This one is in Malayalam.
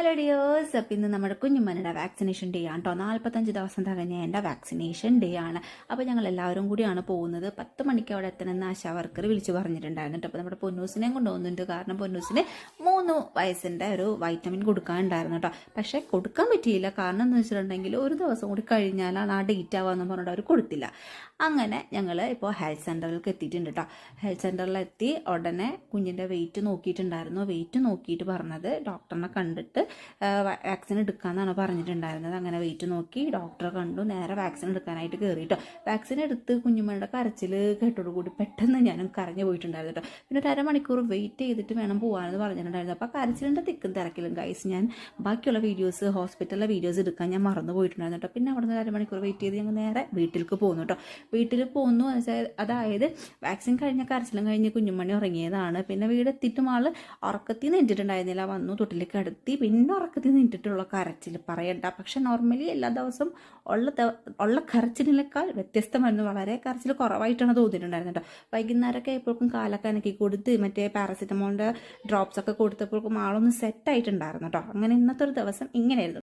Hello dears. അപ്പോൾ ഇന്ന് നമ്മുടെ കുഞ്ഞുമ്മയുടെ വാക്സിനേഷൻ ഡേ ആണ് കേട്ടോ. 45 ദിവസം തികഞ്ഞ എൻ്റെ വാക്സിനേഷൻ ഡേ ആണ്. അപ്പോൾ ഞങ്ങൾ എല്ലാവരും കൂടിയാണ് പോകുന്നത്. 10 മണിക്ക് അവിടെ എത്തണമെന്ന് ആശാ വർക്കർ വിളിച്ച് പറഞ്ഞിട്ടുണ്ടായിരുന്നു കേട്ടോ. അപ്പോൾ നമ്മുടെ പൊന്നൂസിനെയും കൊണ്ടുപോകുന്നുണ്ട്. കാരണം പൊന്നൂസിന് 3 വയസ്സിൻ്റെ ഒരു വൈറ്റമിൻ കൊടുക്കാനുണ്ടായിരുന്നു കേട്ടോ. പക്ഷേ കൊടുക്കാൻ പറ്റിയില്ല. കാരണം എന്ന് വെച്ചിട്ടുണ്ടെങ്കിൽ ഒരു ദിവസം കൂടി കഴിഞ്ഞാലാണ് ആ ഡേറ്റ് ആവാമെന്ന് പറഞ്ഞിട്ട് അവർ കൊടുത്തില്ല. അങ്ങനെ ഞങ്ങൾ ഇപ്പോൾ ഹെൽത്ത് സെൻ്ററിലേക്ക് എത്തിയിട്ടുണ്ട് കേട്ടോ. ഹെൽത്ത് സെൻ്ററിലെത്തി ഉടനെ കുഞ്ഞിൻ്റെ വെയിറ്റ് നോക്കിയിട്ടുണ്ടായിരുന്നു. വെയിറ്റ് നോക്കിയിട്ട് പറഞ്ഞത് ഡോക്ടറിനെ കണ്ടിട്ട് വാക്സിൻ എടുക്കാമെന്നാണ് പറഞ്ഞിട്ടുണ്ടായിരുന്നത്. അങ്ങനെ വെയിറ്റ് നോക്കി ഡോക്ടറെ കണ്ടു, നേരെ വാക്സിൻ എടുക്കാനായിട്ട് കയറിയിട്ടോ. വാക്സിൻ എടുത്ത് കുഞ്ഞുമ്മയുടെ കരച്ചിൽ കേട്ടോടുകൂടി പെട്ടെന്ന് ഞാനും കരഞ്ഞു പോയിട്ടുണ്ടായിരുന്നു കേട്ടോ. പിന്നെ ഒരു അരമണിക്കൂർ വെയിറ്റ് ചെയ്തിട്ട് വേണം പോകാനെന്ന് പറഞ്ഞിട്ടുണ്ടായിരുന്നു. അപ്പോൾ കരച്ചിലിൻ്റെ തിക്കും തിരക്കിലും ഗൈസ് ഞാൻ ബാക്കിയുള്ള വീഡിയോസ്, ഹോസ്പിറ്റലിലെ വീഡിയോസ് എടുക്കാൻ ഞാൻ മറന്നു പോയിട്ടുണ്ടായിരുന്നു കേട്ടോ. പിന്നെ അവിടെ നിന്ന് അരമണിക്കൂർ വെയിറ്റ് ചെയ്ത് ഞങ്ങൾ നേരെ വീട്ടിലേക്ക് പോകുന്നു കേട്ടോ. വീട്ടിൽ പോകുന്നു അതായത് വാക്സിൻ കഴിഞ്ഞ കരച്ചിലും കഴിഞ്ഞ് കുഞ്ഞുമണി ഉറങ്ങിയതാണ്. പിന്നെ വീടെത്തിയിട്ടും ആൾ ഉറക്കത്തിൽ നിന്നിട്ടുണ്ടായിരുന്നില്ല. വന്നു തൊട്ടിലേക്ക് അടുത്തി പിന്നെ ഉറക്കത്തിൽ നിന്നിട്ടുള്ള കരച്ചിൽ പറയണ്ട. പക്ഷെ നോർമലി എല്ലാ ദിവസവും ഉള്ള കരച്ചിലിനേക്കാൾ വ്യത്യസ്തമായിരുന്നു. വളരെ കരച്ചിൽ കുറവായിട്ടാണ് തോന്നിയിട്ടുണ്ടായിരുന്നത് കേട്ടോ. വൈകുന്നേരമൊക്കെ എപ്പോഴും കാലൊക്കെ അനക്കി കൊടുത്ത് മറ്റേ പാരസിറ്റമോളിൻ്റെ ഡ്രോപ്സ് ഒക്കെ കൊടുത്തപ്പോഴേക്കും ആളൊന്ന് സെറ്റായിട്ടുണ്ടായിരുന്നു കേട്ടോ. അങ്ങനെ ഇന്നത്തെ ഒരു ദിവസം ഇങ്ങനെയായിരുന്നു.